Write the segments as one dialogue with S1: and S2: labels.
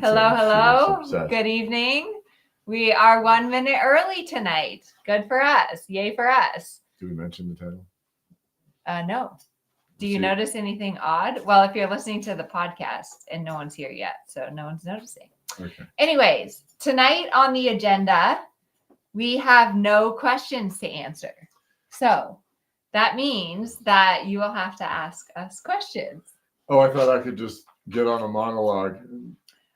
S1: Hello. Good evening. We are 1 minute early tonight. Good for us. Yay for us.
S2: Do we mention the title?
S1: No. Do you notice anything odd? Well, if you're listening to the podcast and no one's here yet, so no one's noticing.
S2: Okay.
S1: Anyways, tonight on the agenda, we have no questions to answer. So that means that you will have to ask us questions.
S2: Oh, I thought I could just get on a monologue.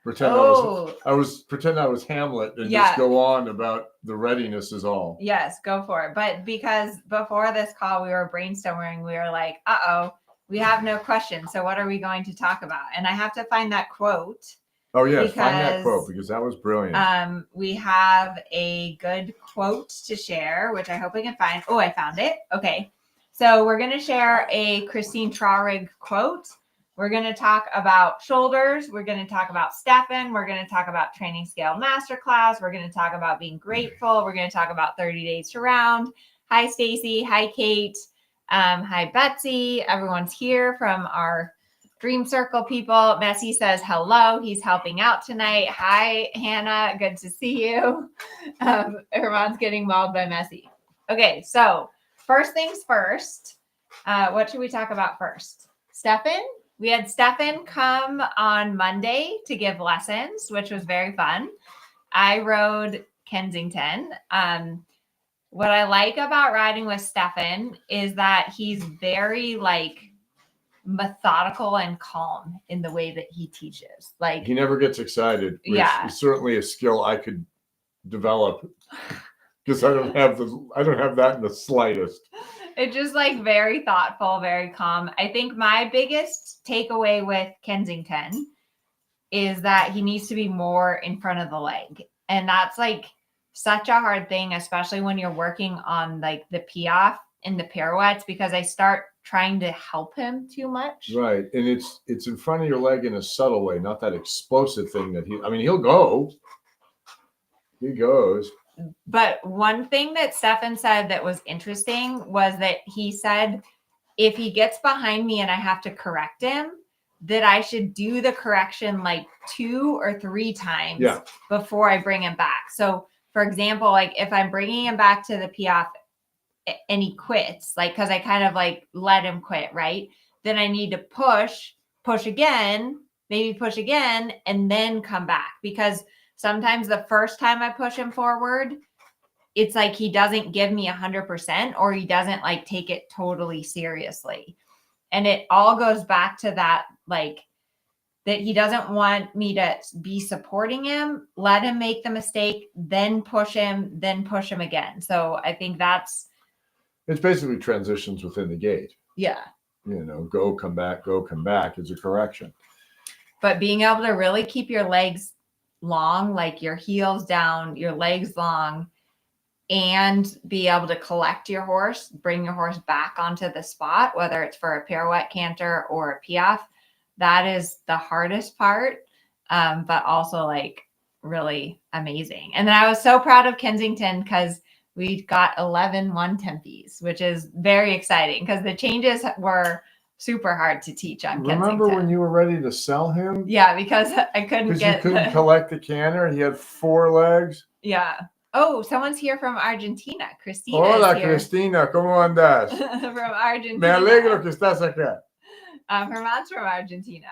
S2: Pretend I was Hamlet and just go on about the readiness is all.
S1: Yes, go for it. But because before this call, we were brainstorming, we were like, we have no questions. So what are we going to talk about? And I have to find that quote.
S2: Oh, yes, find that quote because that was brilliant.
S1: We have a good quote to share, which I hope I can find. Oh, I found it. Okay. So we're going to share a Christine Traurig quote. We're going to talk about shoulders. We're going to talk about Stefan. We're going to talk about training scale masterclass. We're going to talk about being grateful. We're going to talk about 30 days to round. Hi, Stacy. Hi, Kate. Hi, Betsy. Everyone's here from our Dream Circle people. Messi says hello. He's helping out tonight. Hi, Hannah. Good to see you. Herman's getting mauled by Messi. Okay, so first things first. What should we talk about first? Stefan? We had Stefan come on Monday to give lessons, which was very fun. I rode Kensington. What I like about riding with Stefan is that he's very methodical and calm in the way that he teaches. Like
S2: he never gets excited, which is certainly a skill I could develop because I don't have that in the slightest.
S1: It's just very thoughtful, very calm. I think my biggest takeaway with Kensington is that he needs to be more in front of the leg. And that's such a hard thing, especially when you're working on the piaffe and the pirouettes, because I start trying to help him too much.
S2: Right. And it's in front of your leg in a subtle way, not that explosive thing that he'll go. He goes.
S1: But one thing that Stefan said that was interesting was that he said, if he gets behind me and I have to correct him, that I should do the correction 2 or 3 times before I bring him back. So for example, if I'm bringing him back to the piaffe and he quits, because I kind of let him quit, right? Then I need to push again, maybe push again, and then come back. Because sometimes the first time I push him forward, it's he doesn't give me 100% or he doesn't take it totally seriously. And it all goes back to that, that he doesn't want me to be supporting him, let him make the mistake, then push him again. So I think
S2: it's basically transitions within the gait.
S1: Yeah.
S2: Go, come back is a correction.
S1: But being able to really keep your legs long, your heels down, your legs long, and be able to collect your horse, bring your horse back onto the spot, whether it's for a pirouette canter or a piaffe, that is the hardest part, but also really amazing. And then I was so proud of Kensington because we got 11 one-tempies, which is very exciting because the changes were super hard to teach on Kensington.
S2: Remember when you were ready to sell him?
S1: Yeah, because I couldn't
S2: collect the canter. He had 4 legs.
S1: Yeah. Oh, someone's here from Argentina. Cristina.
S2: Hola, Cristina. ¿Cómo andas?
S1: From Argentina.
S2: Me alegro que estás acá.
S1: Her mom's from Argentina.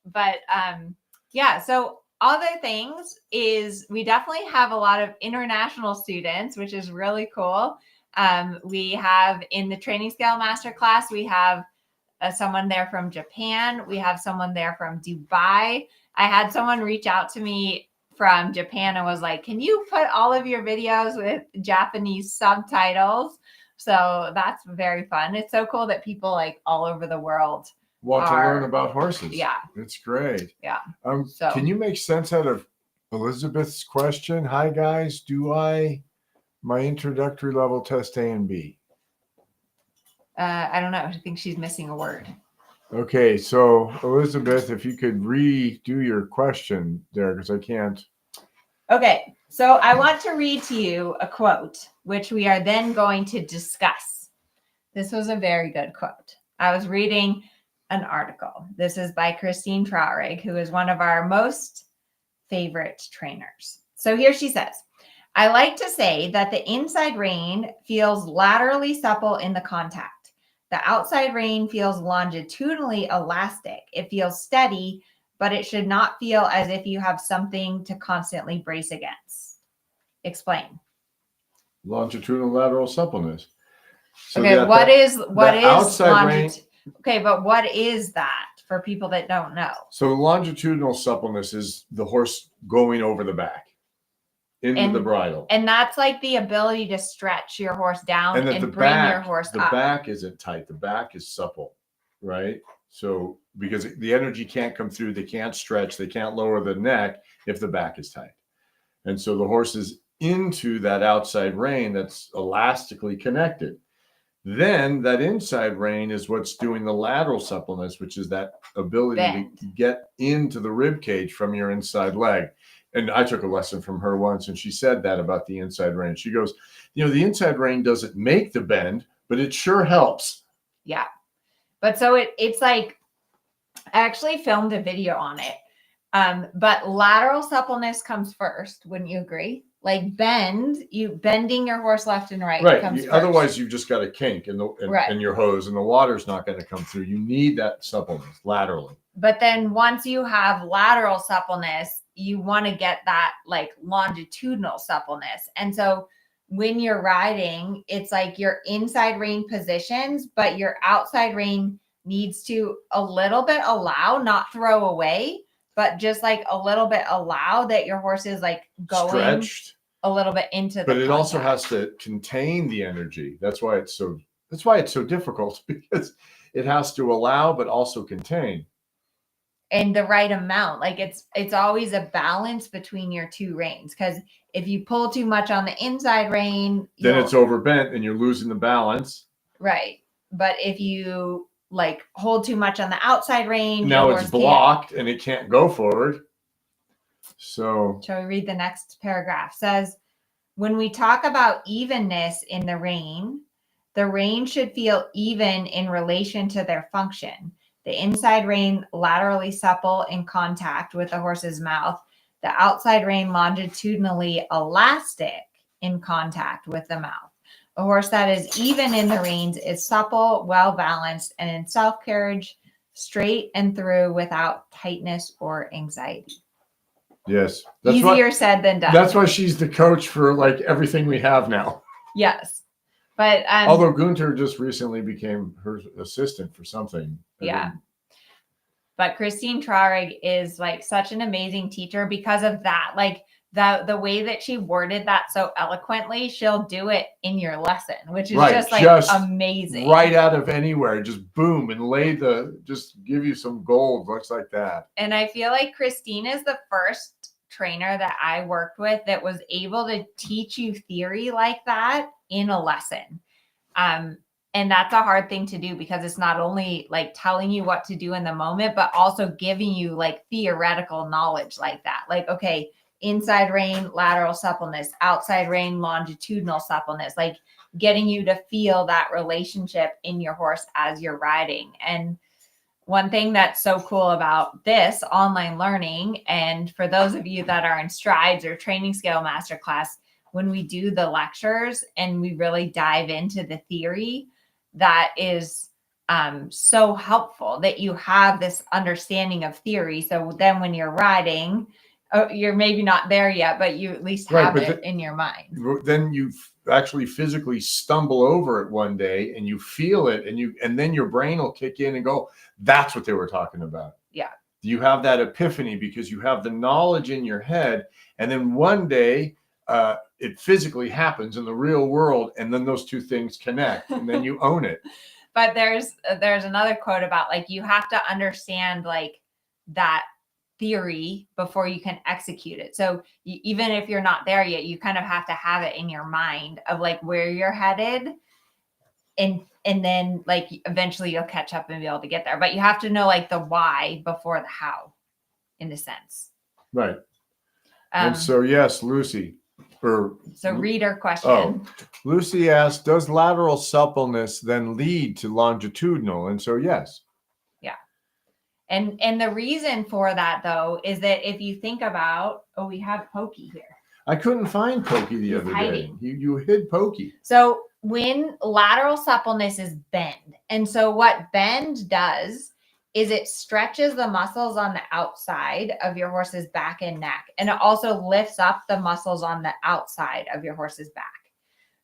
S1: But so other things is we definitely have a lot of international students, which is really cool. We have in the training scale masterclass, we have someone there from Japan. We have someone there from Dubai. I had someone reach out to me from Japan and was like, can you put all of your videos with Japanese subtitles? So that's very fun. It's so cool that people all over the world
S2: want to learn about horses.
S1: Yeah.
S2: It's great.
S1: Yeah.
S2: Can you make sense out of Elizabeth's question? Hi guys, my introductory level test A and B?
S1: I don't know. I think she's missing a word.
S2: Okay, so Elizabeth, if you could redo your question there, because I can't.
S1: Okay, so I want to read to you a quote, which we are then going to discuss. This was a very good quote. I was reading an article. This is by Christine Traurig, who is one of our most favorite trainers. So here she says, I like to say that the inside rein feels laterally supple in the contact. The outside rein feels longitudinally elastic. It feels steady, but it should not feel as if you have something to constantly brace against. Explain.
S2: Longitudinal lateral suppleness.
S1: So okay, what is okay, but what is that for people that don't know?
S2: So longitudinal suppleness is the horse going over the back into the bridle.
S1: And that's like the ability to stretch your horse down and bring your horse up.
S2: The back isn't tight. The back is supple, right? So because the energy can't come through, they can't stretch, they can't lower the neck if the back is tight. And so the horse is into that outside rein that's elastically connected. Then that inside rein is what's doing the lateral suppleness, which is that ability to get into the rib cage from your inside leg. And I took a lesson from her once, and she said that about the inside rein. She goes, the inside rein doesn't make the bend, but it sure helps.
S1: Yeah. But so it's like, I actually filmed a video on it. But lateral suppleness comes first. Wouldn't you agree? Like bending your horse left and right. Comes first.
S2: Otherwise, you've just got a kink in your hose, and the water's not going to come through. You need that suppleness laterally.
S1: But then once you have lateral suppleness, you want to get that like longitudinal suppleness. And so when you're riding, it's like your inside rein positions, but your outside rein needs to a little bit allow, not throw away, but just like a little bit allow that your horse is like going stretched a little bit into the
S2: But it also has to contain the energy. That's why it's so difficult, because it has to allow but also contain.
S1: And the right amount. Like it's always a balance between your two reins, because if you pull too much on the inside rein,
S2: then it's overbent and you're losing the balance.
S1: Right. But if you like hold too much on the outside rein,
S2: now it's blocked and it can't go forward. So
S1: shall we read the next paragraph? It says, when we talk about evenness in the rein should feel even in relation to their function. The inside rein laterally supple in contact with the horse's mouth. The outside rein longitudinally elastic in contact with the mouth. A horse that is even in the reins is supple, well-balanced, and in self-carriage, straight and through without tightness or anxiety.
S2: Yes.
S1: Easier said than done.
S2: That's why she's the coach for like everything we have now.
S1: Yes. But
S2: although Gunter just recently became her assistant for something.
S1: Yeah. But Christine Traurig is like such an amazing teacher because of that. Like the way that she worded that so eloquently, she'll do it in your lesson, which is just amazing.
S2: Right out of anywhere, just boom, and just give you some gold, looks like that.
S1: And I feel like Christine is the first trainer that I worked with that was able to teach you theory like that in a lesson. And that's a hard thing to do, because it's not only like telling you what to do in the moment, but also giving you like theoretical knowledge like that. Like, okay, inside rein, lateral suppleness, outside rein, longitudinal suppleness, like getting you to feel that relationship in your horse as you're riding. And one thing that's so cool about this online learning, and for those of you that are in Strides or Training Scale Masterclass, when we do the lectures and we really dive into the theory, that is so helpful that you have this understanding of theory. So then when you're riding, you're maybe not there yet, but you at least have it in your mind.
S2: Then you actually physically stumble over it one day and you feel it, and then your brain will kick in and go, that's what they were talking about.
S1: Yeah.
S2: You have that epiphany because you have the knowledge in your head, and then one day it physically happens in the real world, and then those two things connect, and then you own it.
S1: But there's another quote about like you have to understand like that theory before you can execute it. So even if you're not there yet, you kind of have to have it in your mind of like where you're headed, and then like eventually you'll catch up and be able to get there. But you have to know like the why before the how, in a sense.
S2: Right. And so yes, Lucy.
S1: So reader question.
S2: Oh, Lucy asked, does lateral suppleness then lead to longitudinal? And so yes.
S1: Yeah. And the reason for that, though, is that if you think about, oh, we have Pokey here.
S2: I couldn't find Pokey the other day. You hid Pokey.
S1: So when lateral suppleness is bend, and so what bend does is it stretches the muscles on the outside of your horse's back and neck, and it also lifts up the muscles on the outside of your horse's back.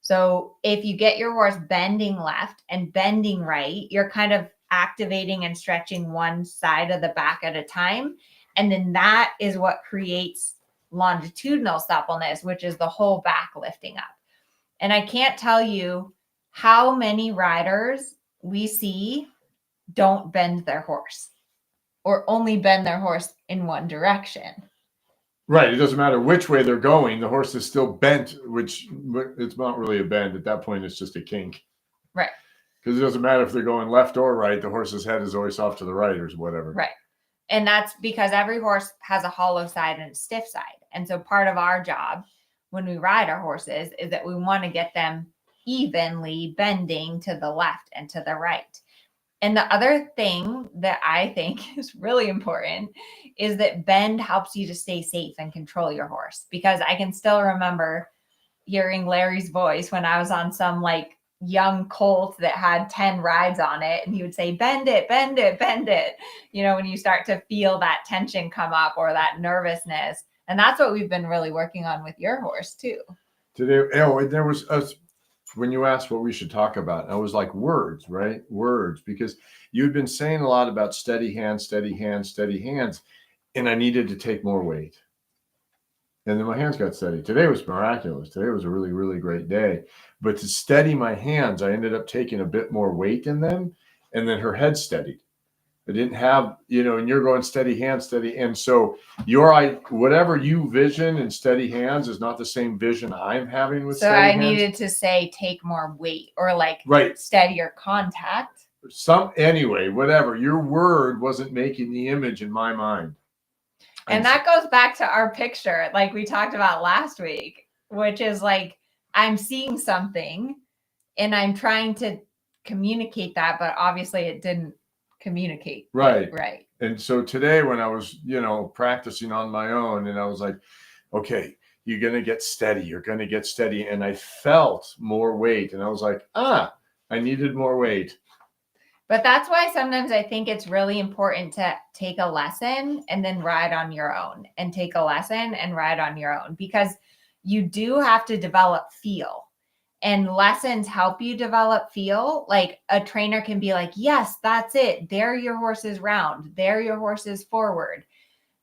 S1: So if you get your horse bending left and bending right, you're kind of activating and stretching one side of the back at a time. And then that is what creates longitudinal suppleness, which is the whole back lifting up. And I can't tell you how many riders we see don't bend their horse or only bend their horse in one direction.
S2: Right. It doesn't matter which way they're going. The horse is still bent, which it's not really a bend. At that point, it's just a kink.
S1: Right.
S2: Because it doesn't matter if they're going left or right. The horse's head is always off to the right or whatever.
S1: Right. And that's because every horse has a hollow side and a stiff side. And so part of our job when we ride our horses is that we want to get them evenly bending to the left and to the right. And the other thing that I think is really important is that bend helps you to stay safe and control your horse. Because I can still remember hearing Larry's voice when I was on some like young colt that had 10 rides on it, and he would say, bend it, bend it, bend it. You know, when you start to feel that tension come up or that nervousness. And that's what we've been really working on with your horse too.
S2: Today, there was us. When you asked what we should talk about, I was like, words, right? Words, because you'd been saying a lot about steady hands, steady hands, steady hands, and I needed to take more weight. And then my hands got steady. Today was miraculous. Today was a really, really great day. But to steady my hands, I ended up taking a bit more weight in them, and then her head steadied. I didn't have, and you're going steady hands, steady. And so whatever you vision and steady hands is not the same vision I'm having with steady hands. So I
S1: needed to say, take more weight or
S2: right.
S1: Steadier contact.
S2: Anyway, whatever. Your word wasn't making the image in my mind.
S1: And that goes back to our picture, like we talked about last week, which is like, I'm seeing something and I'm trying to communicate that, but obviously it didn't communicate.
S2: Right.
S1: Right.
S2: And so today when I was, practicing on my own, and I was like, okay, you're going to get steady. You're going to get steady. And I felt more weight, and I was like, I needed more weight.
S1: But that's why sometimes I think it's really important to take a lesson and then ride on your own, and take a lesson and ride on your own, because you do have to develop feel. And lessons help you develop feel. Like a trainer can be like, yes, that's it. There your horse is round. There your horse is forward.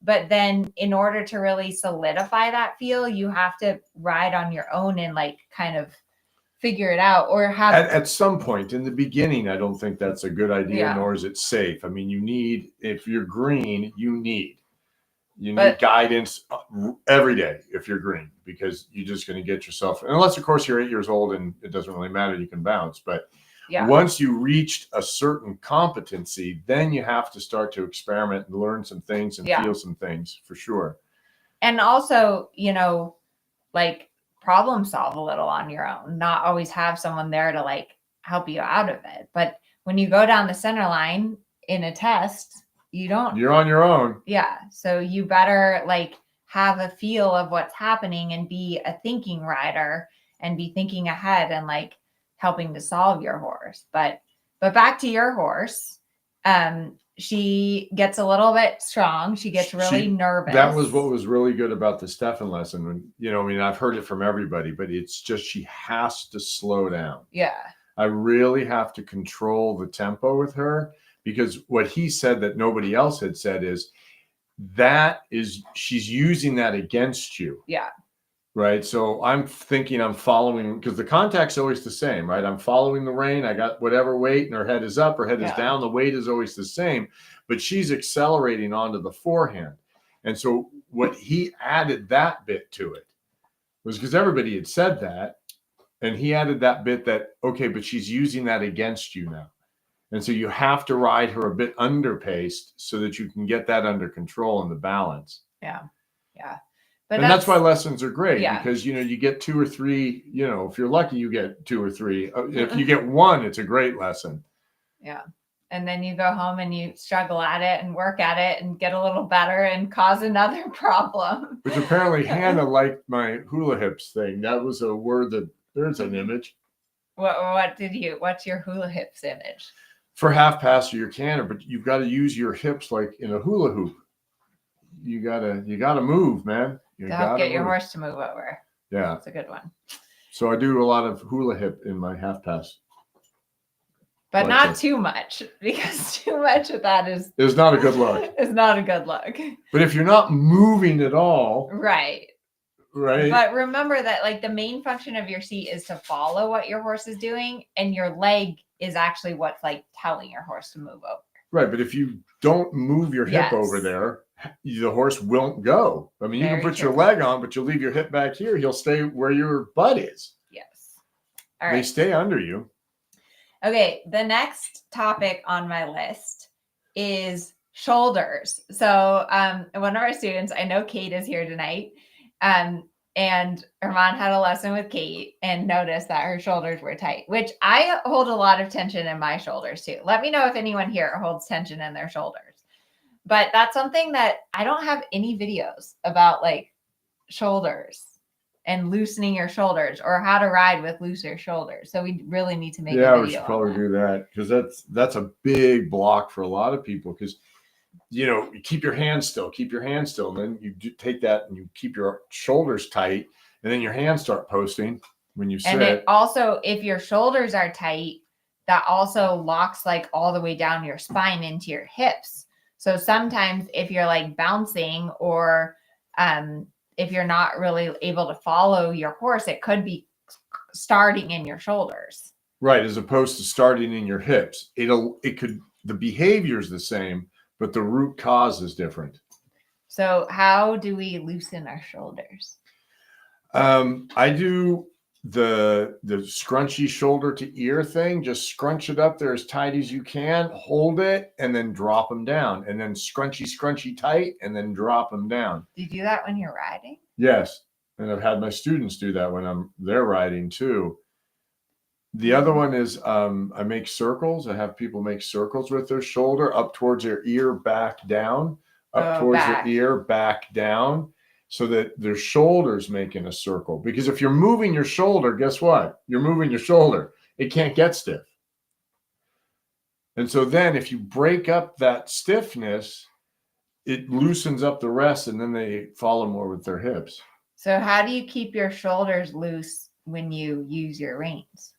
S1: But then in order to really solidify that feel, you have to ride on your own and kind of figure it out, or have
S2: at some point in the beginning. I don't think that's a good idea, nor is it safe. I mean, if you're green, you need guidance every day if you're green, because you're just going to get yourself, unless of course you're 8 years old and it doesn't really matter, you can bounce. But once you reached a certain competency, then you have to start to experiment and learn some things and feel some things, for sure.
S1: And also, problem solve a little on your own, not always have someone there to help you out of it. But when you go down the center line in a test, you're
S2: on your own.
S1: Yeah. So you better have a feel of what's happening and be a thinking rider and be thinking ahead and helping to solve your horse. But back to your horse, she gets a little bit strong. She gets really nervous.
S2: That was what was really good about the Stefan lesson. I've heard it from everybody, but it's just, she has to slow down.
S1: Yeah.
S2: I really have to control the tempo with her, because what he said that nobody else had said is she's using that against you.
S1: Yeah.
S2: Right. So I'm thinking I'm following, because the contact's always the same, right? I'm following the rein. I got whatever weight, and her head is up, her head is down. The weight is always the same, but she's accelerating onto the forehand. And so what he added that bit to it was, because everybody had said that, and he added that bit that, okay, but she's using that against you now. And so you have to ride her a bit underpaced so that you can get that under control and the balance.
S1: Yeah. Yeah.
S2: And that's why lessons are great, because, you get 2 or 3, if you're lucky, you get 2 or 3. If you get one, it's a great lesson.
S1: Yeah. And then you go home and you struggle at it and work at it and get a little better and cause another problem.
S2: Which apparently Hannah liked my hula hips thing. That was a word that there's an image.
S1: What's your hula hips image?
S2: For half pass or your canter, but you've got to use your hips like in a hula hoop. You gotta move, man. You gotta
S1: get your
S2: move.
S1: horse to move over.
S2: Yeah.
S1: That's a good one.
S2: So I do a lot of hula hip in my half pass.
S1: But not too much, because too much of that is
S2: not a good look.
S1: It's not a good look.
S2: But if you're not moving at all,
S1: right. But remember that like the main function of your seat is to follow what your horse is doing, and your leg is actually what's like telling your horse to move over.
S2: Right, but if you don't move your hip over there, the horse won't go. I mean, you can put your leg on, but you'll leave your hip back here. He'll stay where your butt is.
S1: Yes. All right.
S2: They stay under you. Okay,
S1: the next topic on my list is shoulders. So one of our students, I know Kate is here tonight, and Herman had a lesson with Kate and noticed that her shoulders were tight, which I hold a lot of tension in my shoulders too. Let me know if anyone here holds tension in their shoulders. But that's something that I don't have any videos about, like shoulders and loosening your shoulders or how to ride with looser shoulders. So we really need to make a video.
S2: We should probably do that, because that's a big block for a lot of people, because you keep your hands still, and then you take that and you keep your shoulders tight, and then your hands start posting when you sit.
S1: And it also, if your shoulders are tight, that also locks like all the way down your spine into your hips. So sometimes if you're like bouncing, or if you're not really able to follow your horse, it could be starting in your shoulders.
S2: Right, as opposed to starting in your hips. The behavior is the same, but the root cause is different.
S1: So how do we loosen our shoulders?
S2: I do the scrunchy shoulder to ear thing. Just scrunch it up there as tight as you can, hold it, and then drop them down, and then scrunchy tight, and then drop them down.
S1: Do you do that when you're riding?
S2: Yes, and I've had my students do that when they're riding too. The other one is I make circles. I have people make circles with their shoulder up towards their ear, back down, their ear, back down, so that their shoulder's making a circle. Because if you're moving your shoulder, guess what? You're moving your shoulder. It can't get stiff. And so then if you break up that stiffness, it loosens up the rest, and then they follow more with their hips.
S1: So how do you keep your shoulders loose when you use your reins?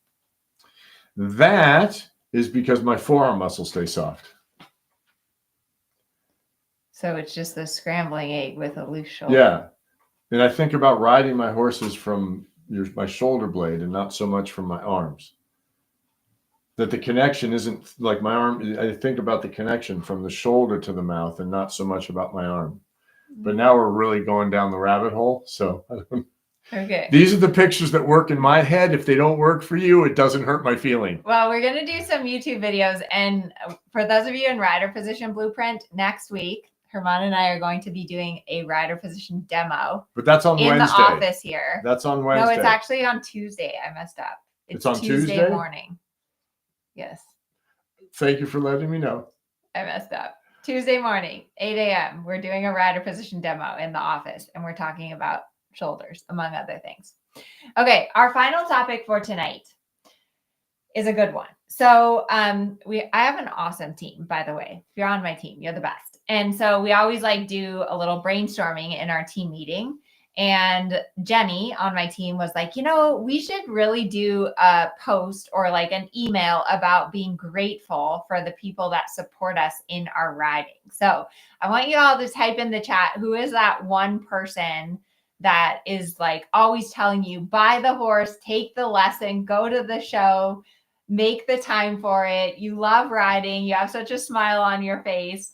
S2: That is because my forearm muscles stay soft.
S1: So it's just the scrambling egg with a loose shoulder.
S2: Yeah. And I think about riding my horses from my shoulder blade and not so much from my arms. That the connection isn't like my arm. I think about the connection from the shoulder to the mouth and not so much about my arm. But now we're really going down the rabbit hole. So
S1: okay.
S2: These are the pictures that work in my head. If they don't work for you, it doesn't hurt my feeling.
S1: Well, we're going to do some YouTube videos. And for those of you in rider position blueprint, next week, Herman and I are going to be doing a rider position demo.
S2: But that's on Wednesday.
S1: In the office here.
S2: That's on Wednesday.
S1: No, it's actually on Tuesday. I messed up.
S2: It's on
S1: Tuesday morning. Yes.
S2: Thank you for letting me know.
S1: I messed up. Tuesday morning, 8 a.m. We're doing a rider position demo in the office, and we're talking about shoulders, among other things. Okay, our final topic for tonight is a good one. So I have an awesome team, by the way. If you're on my team, you're the best. And so we always like do a little brainstorming in our team meeting. And Jenny on my team was like, we should really do a post or like an email about being grateful for the people that support us in our riding. So I want you all to type in the chat, who is that one person that is like always telling you, buy the horse, take the lesson, go to the show, make the time for it. You love riding. You have such a smile on your face.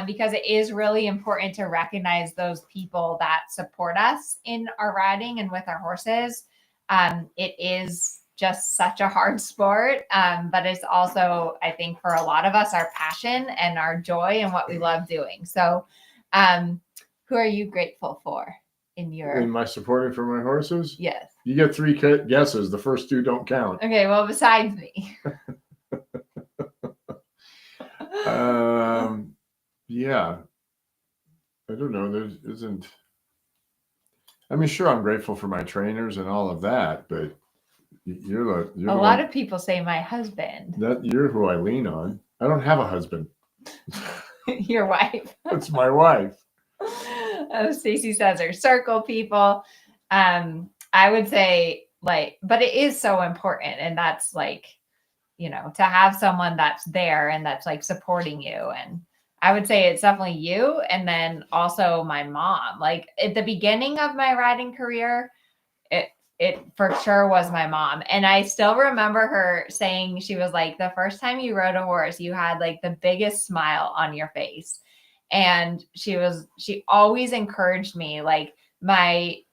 S1: Because it is really important to recognize those people that support us in our riding and with our horses. It is just such a hard sport, but it's also, I think, for a lot of us, our passion and our joy and what we love doing. So who are you grateful for in
S2: my supporting for my horses?
S1: Yes.
S2: You get 3 guesses. The first 2 don't count.
S1: Okay, well, besides me.
S2: Yeah. I don't know. There isn't. I mean, sure, I'm grateful for my trainers and all of that, but you're
S1: A lot of people say my husband.
S2: you're who I lean on. I don't have a husband.
S1: Your wife.
S2: That's my wife.
S1: Stacy says her circle people. I would say like, but it is so important. And that's like, you know, to have someone that's there and that's like supporting you. And I would say it's definitely you. And then also my mom, like at the beginning of my riding career, it for sure was my mom. And I still remember her saying, she was like, the first time you rode a horse, you had like the biggest smile on your face. And she always encouraged me, like I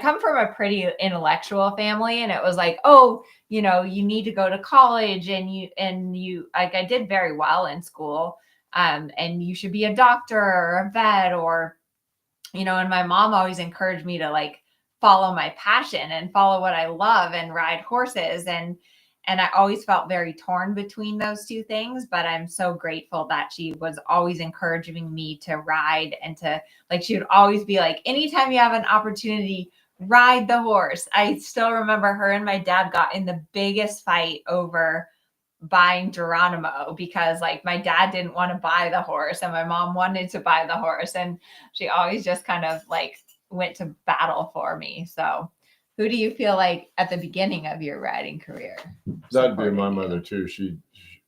S1: come from a pretty intellectual family, and it was like, oh, you need to go to college, and you like, I did very well in school. And you should be a doctor or a vet, or, and my mom always encouraged me to like follow my passion and follow what I love and ride horses. And I always felt very torn between those two things, but I'm so grateful that she was always encouraging me to ride, and to like, she would always be like, anytime you have an opportunity, ride the horse. I still remember her and my dad got in the biggest fight over buying Geronimo, because like my dad didn't want to buy the horse and my mom wanted to buy the horse, and she always just kind of like went to battle for me. So who do you feel like at the beginning of your riding career?
S2: That'd be my mother too.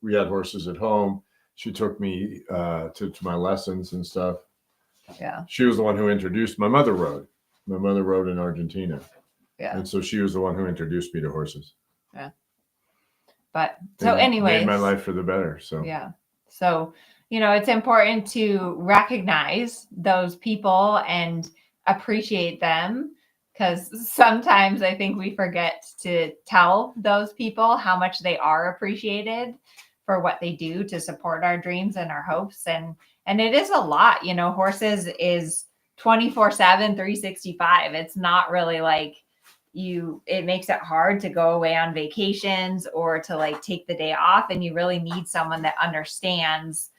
S2: We had horses at home. She took me to my lessons and stuff.
S1: Yeah.
S2: She was the one who introduced my mother rode. My mother rode in Argentina.
S1: Yeah.
S2: And so she was the one who introduced me to horses.
S1: Yeah. But so anyways,
S2: made my life for the better. So
S1: yeah. So, it's important to recognize those people and appreciate them, because sometimes I think we forget to tell those people how much they are appreciated for what they do to support our dreams and our hopes. And it is a lot, horses is 24/7, 365. It's not really like it makes it hard to go away on vacations or to like take the day off. And you really need someone that understands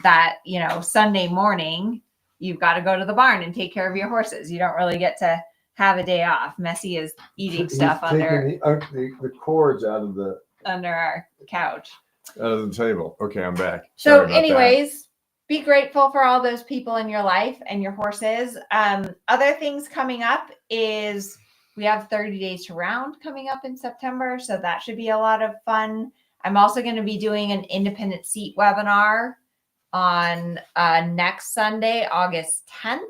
S1: that, Sunday morning, you've got to go to the barn and take care of your horses. You don't really get to have a day off. Messy is eating stuff under
S2: the cords
S1: under our couch.
S2: Out of the table. Okay, I'm back.
S1: So anyways, be grateful for all those people in your life and your horses. Other things coming up is we have 30 Days to Round coming up in September. So that should be a lot of fun. I'm also going to be doing an independent seat webinar on next Sunday, August 10th.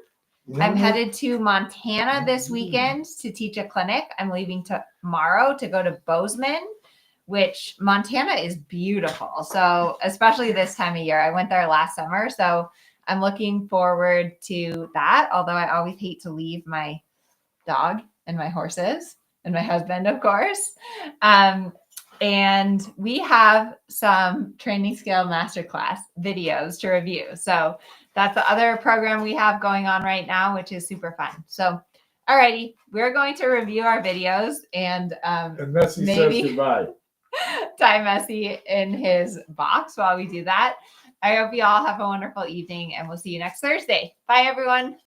S1: I'm headed to Montana this weekend to teach a clinic. I'm leaving tomorrow to go to Bozeman, which Montana is beautiful. So especially this time of year, I went there last summer. So I'm looking forward to that. Although I always hate to leave my dog and my horses and my husband, of course. And we have some training scale masterclass videos to review. So that's the other program we have going on right now, which is super fun. So, alrighty, we're going to review our videos and
S2: Messy maybe says goodbye.
S1: Tie Messy in his box while we do that. I hope you all have a wonderful evening, and we'll see you next Thursday. Bye, everyone.